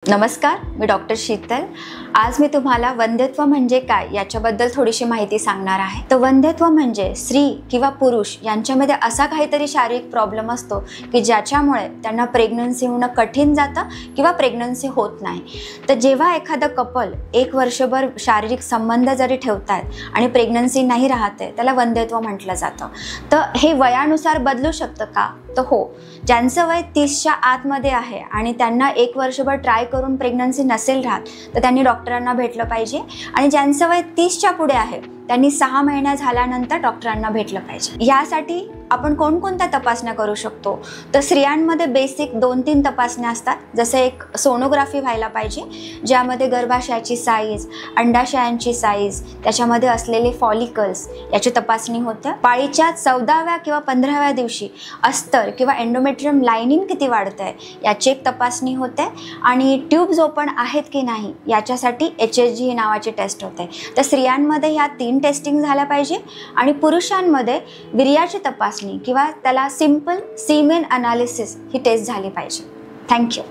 नमस्कार, मी डॉक्टर शीतल। आज मी तुम्हाला वंध्यत्व म्हणजे काय याच्याबद्दल थोडीशी माहिती सांगणार आहे। तर वंध्यत्व म्हणजे स्त्री किंवा पुरुष यांच्यामध्ये असा काहीतरी शारीरिक प्रॉब्लेम असतो की ज्याच्यामुळे त्यांना प्रेग्नन्सी होणं कठीण जातं किंवा प्रेग्नन्सी होत नाही। तर जेव्हा एखादा कपल एक वर्षभर शारीरिक संबंध जरी ठेवतायत आणि प्रेग्नन्सी नाही राहते, त्याला वंध्यत्व म्हटलं जातं। तर हे वयानुसार बदलू शकतं का? तर हो, ज्यांचं वय 30च्या आतमध्ये आहे आणि त्यांना एक वर्षभर ट्राय करून प्रेग्नन्सी नसेल राहत, तर त्यांनी डॉक्टरांना भेटलं पाहिजे। आणि ज्यांचं वय 30च्या पुढे आहे त्यांनी 6 महिने झाल्यानंतर डॉक्टरांना भेटलं पाहिजे। यासाठी आपण कोणकोणत्या तपासण्या करू शकतो? तर स्त्रियांमध्ये बेसिक 2-3 तपासण्या असतात, जसे एक सोनोग्राफी व्हायला पाहिजे, ज्यामध्ये गर्भाशयाची साईज, अंडाशयांची साईज, त्याच्यामध्ये असलेले फॉलिकल्स याची तपासणी होते। पाळीच्या 14व्या किंवा 15व्या दिवशी अस्तर किंवा एंडोमेट्रियम लाइनिंग किती वाढते याची एक तपासणी होते आणि ट्यूब्स ओपन आहेत की नाही याच्यासाठी HSG ही नावाची टेस्ट होते। तर स्त्रियांमध्ये ह्या 3 टेस्टिंग झाल्या पाहिजे आणि पुरुषांमध्ये वीर्याची तपासणी किंवा त्याला सिंपल सीमेन अनालिसिस ही टेस्ट झाली पाहिजे। थँक्यू।